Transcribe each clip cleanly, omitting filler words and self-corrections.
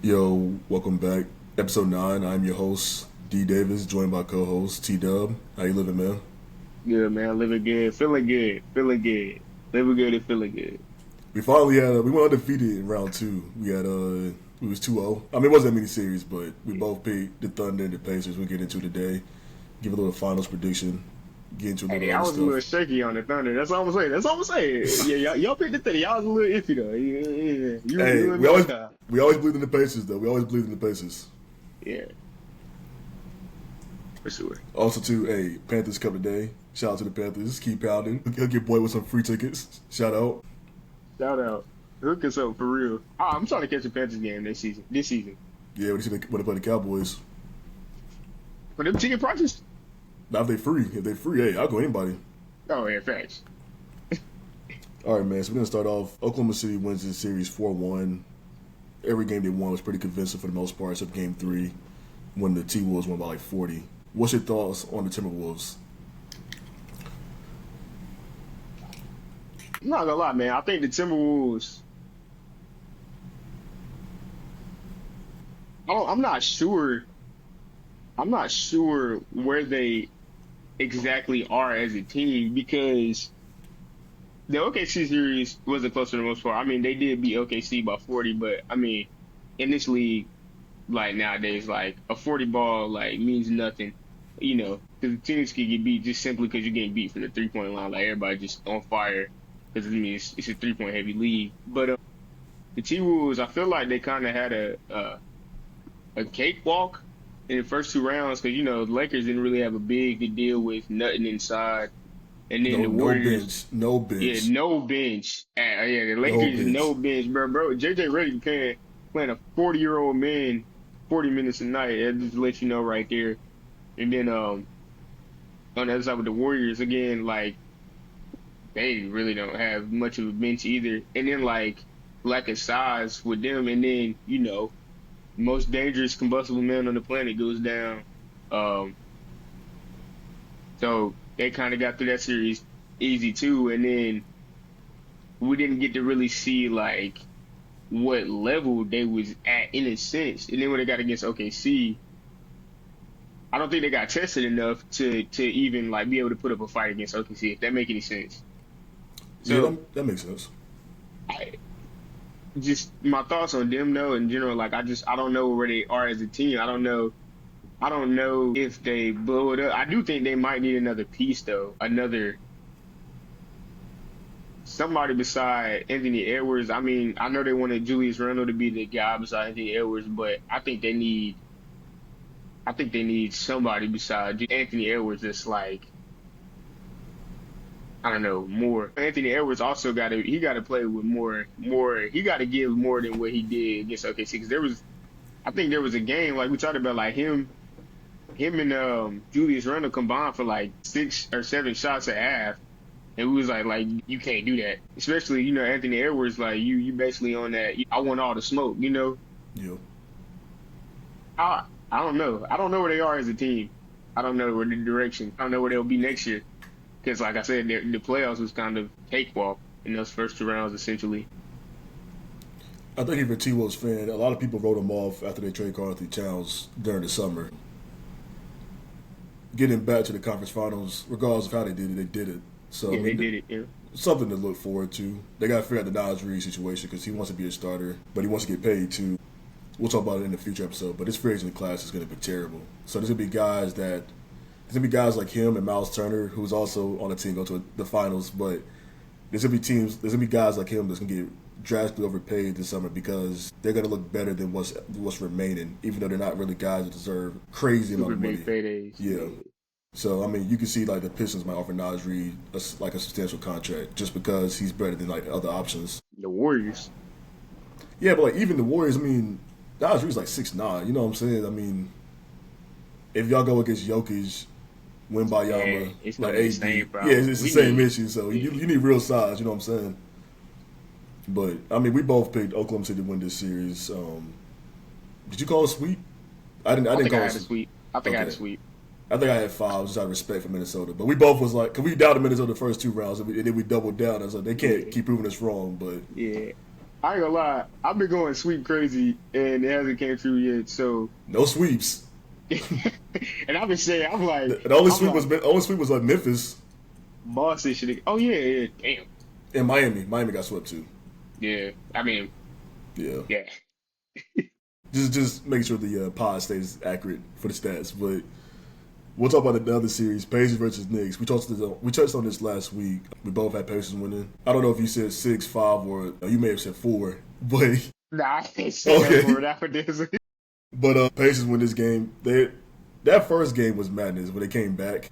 Yo, welcome back. Episode 9. I'm your host, D Davis, joined by co-host T Dub. How you living, man? Good, man. Living good. Feeling good. Feeling good. Living good and feeling good. We finally had we went undefeated in round two. We was 2-0. I mean, it wasn't that many series, but we both beat the Thunder and the Pacers. We'll get into today. Give a little finals prediction. Get into a Hey, little I other was a little stuff. shaky on the Thunder. That's all I'm saying. That's all I'm saying. Yeah, y'all picked the Thunder. Y'all was a little iffy though. Yeah. Hey, You and Malachi. we always believed in the Pacers though. We always believed in the Pacers. Yeah, for sure. Also, too, hey, Panthers Cup today. Shout out to the Panthers. Keep pounding. Hook your boy with some free tickets. Shout out. Shout out. Hook us up for real. I'm trying to catch a Panthers game this season. Yeah, when they play the Cowboys. For them ticket prices? Now if they free, hey, I'll go anybody. Oh yeah, facts. All right, man. So we're gonna start off. Oklahoma City wins this series 4-1. Every game they won was pretty convincing for the most part, except Game 3 when the T-Wolves won by like 40. What's your thoughts on the Timberwolves? I'm not gonna lie, man. I think the Timberwolves. I'm not sure. I'm not sure where they exactly are as a team because the OKC series wasn't close for the most part. I mean, they did beat OKC by 40, but I mean, in this league, like nowadays, like a 40 ball like means nothing, because the teams can get beat just simply because you're getting beat from the 3-point line. Like everybody just on fire because I mean it's a 3-point heavy league. But the T Wolves, I feel like they kind of had a cakewalk in the first two rounds because the Lakers didn't really have a big to deal with nothing inside. And then No, the no Warriors, bench, no yeah, bench, no bench. Yeah, the no Lakers, bench. no bench, bro. JJ Redick playing a 40-year-old man 40 minutes a night. That just lets you know right there. And then on the other side with the Warriors, again, like they really don't have much of a bench either. And then like lack of size with them, and then most dangerous combustible man on the planet goes down. Um, so they kind of got through that series easy too. And then we didn't get to really see like what level they was at in a sense. And then when they got against OKC, I don't think they got tested enough to even like be able to put up a fight against OKC, if that make any sense. Yeah, So that makes sense. I just my thoughts on them though in general, like I don't know where they are as a team. I don't know if they blow it up. I do think they might need another piece though. Another somebody beside Anthony Edwards. I mean, I know they wanted Julius Randle to be the guy beside Anthony Edwards, but I think they need somebody beside Anthony Edwards that's like, I don't know, more. Anthony Edwards also got to play with more, he got to give more than what he did against OKC. Because I think there was a game, like we talked about, like him and Julius Randle combined for like 6 or 7 shots at half. And we was like, you can't do that. Especially, Anthony Edwards, like you basically on that, I want all the smoke. Yeah. I don't know. I don't know where they are as a team. I don't know where the direction. I don't know where they'll be next year. Because, like I said, the playoffs was kind of cakewalk in those first two rounds, essentially. I think if you're a T-Wolves fan, a lot of people wrote them off after they traded Karl Anthony Towns during the summer. Getting back to the conference finals, regardless of how they did it, they did it. So, I Yeah, they mean, did it. Yeah. something to look forward to. They got to figure out the Nas Reed situation because he wants to be a starter, but he wants to get paid too. We'll talk about it in the future episode, but this free agent class is going to be terrible. So there's gonna be guys like him and Miles Turner, who's also on the team, go to the finals. But there's gonna be guys like him that's gonna get drastically overpaid this summer because they're gonna look better than what's remaining, even though they're not really guys that deserve crazy amount Super of big money. paydays. Yeah. Yeah. So I mean, you can see like the Pistons might offer Nas Reed like a substantial contract just because he's better than like other options. The Warriors. Yeah, but like even the Warriors, I mean, Nas Reed's like 6'9". You know what I'm saying? I mean, if y'all go against Jokic, Yeah, Wimbayama, it's like gonna be the AD. same Yeah, problem. it's the We same need. issue. So Yeah. you need real size. You know what I'm saying? But I mean, we both picked Oklahoma City to win this series. Did you call it a sweep? I didn't. I I didn't think I call it. had a sweep. I think I had a Okay. sweep. I think I had five just out of respect for Minnesota. But we both was cause we doubted Minnesota the first two rounds, and then we doubled down. I was like, they can't Yeah. keep proving us wrong. But Yeah. I ain't gonna lie. I've been going sweep crazy and it hasn't came through yet. So, No sweeps. and I've been saying, The only I'm sweep was like, like Memphis Boston should. Oh yeah, yeah. Damn. and Miami. Miami got swept too. Yeah. I mean, Yeah. yeah. Just make sure the pod stays accurate for the stats. But we'll talk about another series, Pacers versus Knicks. We touched on this last week. We both had Pacers winning. I don't know if you said 6-5 or you may have said 4, but Nah, I ain't saying that okay. for that for this. But Pacers win this game. That first game was madness when they came back.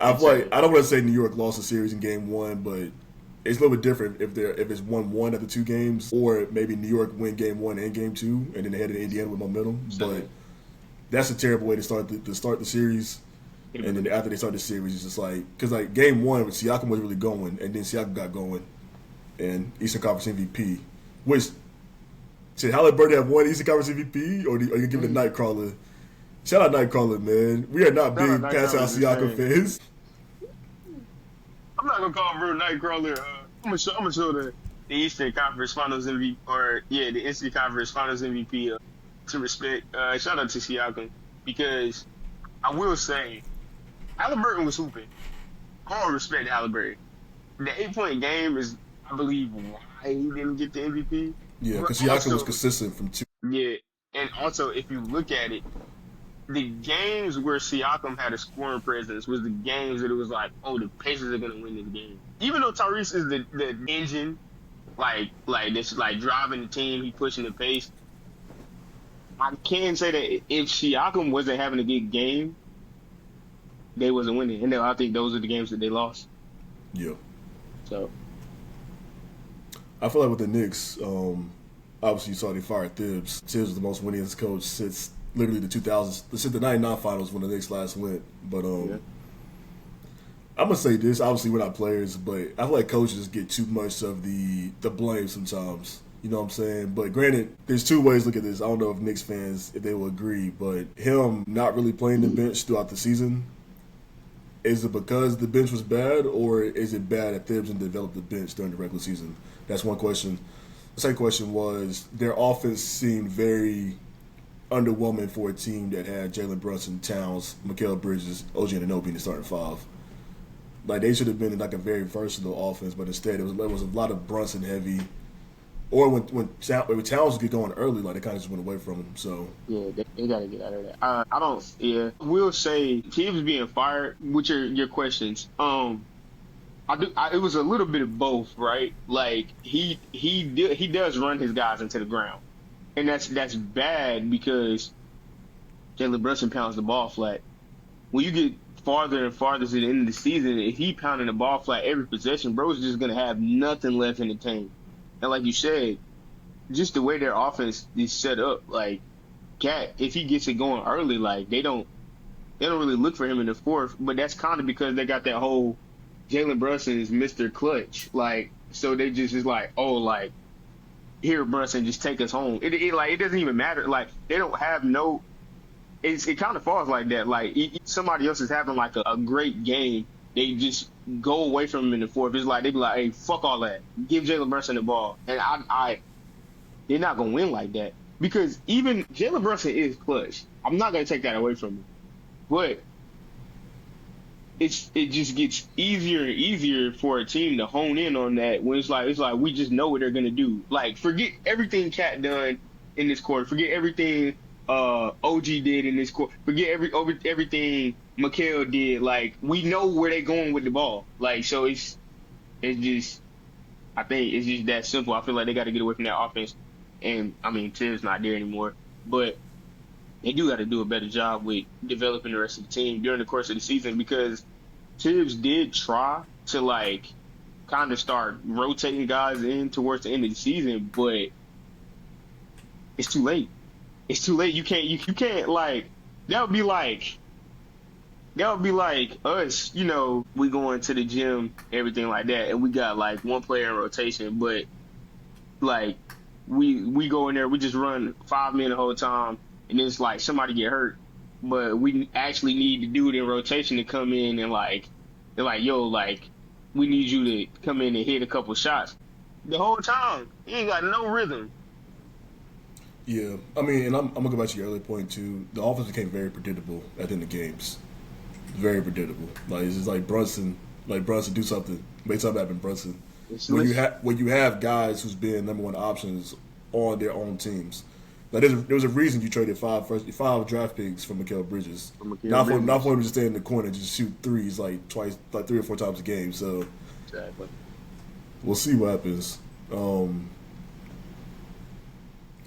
Insane. I don't want to say New York lost the series in game 1, but it's a little bit different if it's 1-1 after 2 games, or maybe New York win game 1 and game 2, and then they head to Indiana with momentum. But Insane. that's a terrible way to start the series. And then after they start the series, it's just like because like game 1, Siakam was really going, and then Siakam got going, and Eastern Conference MVP. Which should Halliburton have won Eastern Conference MVP, or are you giving it Nightcrawler? Shout out Nightcrawler, man. We are not Shout out big pass out Nightcrawler, Siakam insane. fans. I'm not gonna call him real Nightcrawler. I'm gonna show the Eastern Conference Finals MVP, or yeah, the Eastern Conference Finals MVP. To respect, shout out to Siakam because I will say Halliburton was hooping. All respect to Halliburton. The 8 point game is, I believe, why he didn't get the MVP. Yeah, But because Siakam was also, consistent from 2. yeah, and also if you look at it, the games where Siakam had a scoring presence was the games that it was like, oh, the Pacers are gonna win this game. Even though Tyrese is the engine, like this, like driving the team, he pushing the pace. I can say that if Siakam wasn't having a good game, they wasn't winning, and then I think those are the games that they lost. Yeah. So I feel like with the Knicks, obviously you saw they fired Thibs. Thibs was the most winningest coach since literally the 2000s, since the '99 finals when the Knicks last went. But yeah, I'm gonna say this. Obviously, we're not players, but I feel like coaches get too much of the blame sometimes. You know what I'm saying? But granted, there's two ways to look at this. I don't know if Knicks fans if they will agree, but him not really playing the bench throughout the season, is it because the bench was bad, or is it bad that Thibs didn't develop the bench during the regular season? That's one question. The second question was their offense seemed very underwhelming for a team that had Jalen Brunson, Towns, Mikal Bridges, OG Anunoby in the starting 5. Like they should have been in like a very versatile offense, but instead it was a lot of Brunson heavy. Or when Towns get going early, like they kind of just went away from him. So yeah, they gotta get out of that. I don't. Yeah, we'll say Tibbs being fired. Which are your questions? I do. It was a little bit of both, right? Like he does run his guys into the ground, and that's bad because Jalen Brunson pounds the ball flat. When you get farther and farther to the end of the season, if he pounding the ball flat every possession, bro's just gonna have nothing left in the tank. And like you said, just the way their offense is set up, like Cat, if he gets it going early, like they don't really look for him in the fourth. But that's kind of because they got that whole Jalen Brunson is Mr. Clutch, like so they just is like, oh, like here Brunson, just take us home. Like it doesn't even matter. Like they don't have no. It kind of falls like that. Like somebody else is having like a great game, they just go away from him in the fourth. It's like they be like, hey, fuck all that, give Jalen Brunson the ball, and I they're not gonna win like that because even Jalen Brunson is clutch. I'm not gonna take that away from him, but it just gets easier and easier for a team to hone in on that when it's like we just know what they're gonna do. Like forget everything Cat done in this quarter. Forget everything OG did in this quarter. Forget everything Mikal did. Like we know where they're going with the ball. Like so it's just I think it's just that simple. I feel like they got to get away from that offense. And I mean Tibbs not there anymore, but they do got to do a better job with developing the rest of the team during the course of the season because Tibbs did try to like kind of start rotating guys in towards the end of the season, but it's too late. It's too late. You can't like that would be like that would be like us, we going to the gym, everything like that, and we got like one player in rotation, but like we go in there, we just run 5 men the whole time, and then it's like somebody get hurt, but we actually need to do it in rotation to come in and like they're like, yo, like we need you to come in and hit a couple shots. the whole time. He ain't got no rhythm. Yeah, I mean, and I'm gonna go back to your earlier point too. The offense became very predictable at the end of games. Very predictable. Like it's just like Brunson. Like Brunson, do something. Make something happen, Brunson. When you have guys who's been number one options on their own teams. Like there was a reason you traded five draft picks for Mikal Bridges. From Mikal Not for Bridges. him to stay in the corner and just shoot threes like twice, like 3 or 4 times a game. So Exactly. we'll see what happens. Um,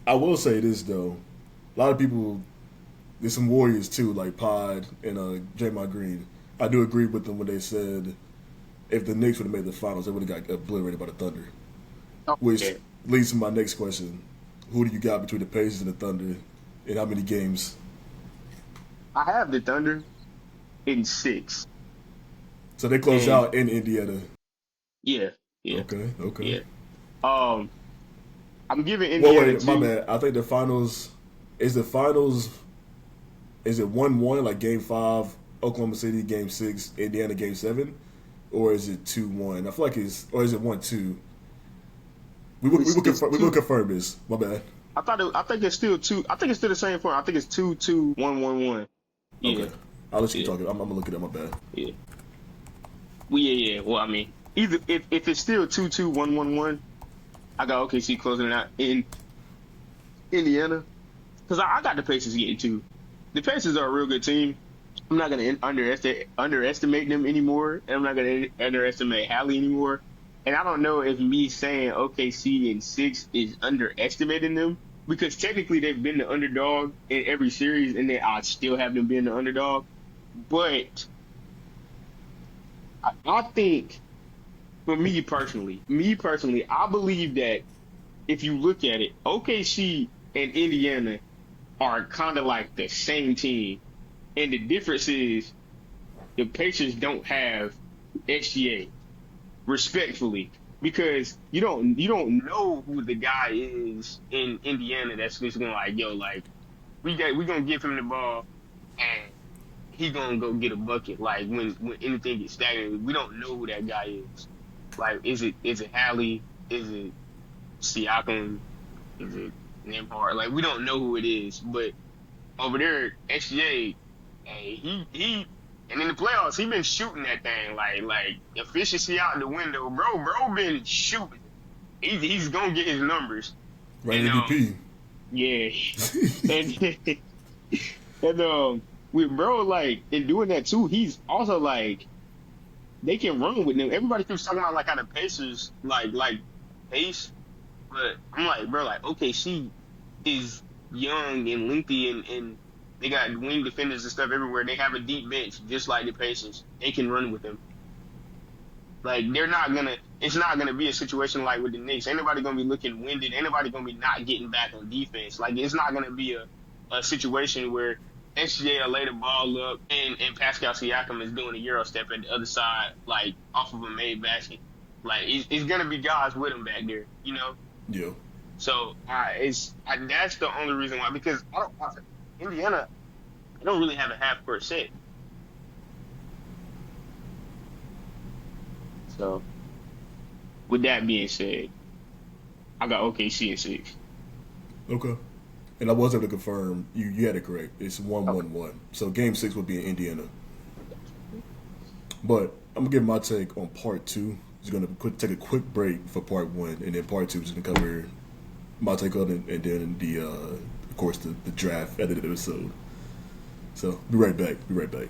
I will say this though, a lot of people, there's some Warriors too, like Pod and Draymond Green. I do agree with them when they said if the Knicks would have made the finals, they would have got obliterated by the Thunder. Oh, Which yeah. leads to my next question: who do you got between the Pacers and the Thunder, and how many games? I have the Thunder in 6. So they closed And out in Indiana. yeah, yeah, Okay, okay. yeah. Um, I'm giving Well, Indiana wait, my 2. bad. I think the finals is the finals. Is it 1-1 like Game 5, Oklahoma City, Game 6, Indiana, Game 7, or is it 2-1? I feel like it's, or is it 1-2? It's We will two. confirm this. My bad. I think it's still 2. I think it's still the same form. I think it's 2-2-1-1-1. Yeah, Okay, I'll let you keep yeah, talking. I'm gonna look it up. My bad. yeah. Well, yeah, yeah. Well, I mean, either if it's still 2-2-1-1-1, I got OKC closing it out in Indiana because I got the Pacers getting 2. The Pacers are a real good team. I'm not going to underestimate them anymore, and I'm not going to underestimate Hallie anymore. And I don't know if me saying OKC in 6 is underestimating them because technically they've been the underdog in every series, and then I still have them being the underdog. But I think for me personally, I believe that if you look at it, OKC and Indiana are kind of like the same team, and the difference is the Pacers don't have SGA, respectfully, because you don't know who the guy is in Indiana that's just gonna like, yo, like we gonna give him the ball and he gonna go get a bucket. Like when anything gets stagnant, we don't know who that guy is. Like is it Hallie? Is it Siakam? Is it Nembhard? Like we don't know who it is, but over there, SGA, hey, he and in the playoffs, he been shooting that thing like efficiency out the window, bro. Bro been shooting. He's gonna get his numbers, Right, and MVP. yeah, and and with bro like in doing that too, he's also like they can run with them. Everybody keeps talking about like how the Pacers like pace, but I'm like bro, like OKC is young and lengthy and they got wing defenders and stuff everywhere. They have a deep bench, just like the Pacers. They can run with them. Like they're not gonna. It's not gonna be a situation like with the Knicks. Ain't nobody gonna be looking winded. Ain't nobody gonna be not getting back on defense. Like it's not gonna be a situation where SGA will lay the ball up and Pascal Siakam is doing a Euro step at the other side, like off of a made basket. Like it's gonna be guys with him back there, you know. Yeah. So that's the only reason why because Indiana I don't really have a half court set. So with that being said, I got OKC in 6. Okay. And I was able to confirm you had it correct. It's one Okay. one one. So Game 6 would be in Indiana. But I'm gonna give my take on part 2. Just gonna take a quick break for part 1, and then part 2 is gonna cover my take on it, and then of course the draft at the end of the episode. So be right back. Be right back.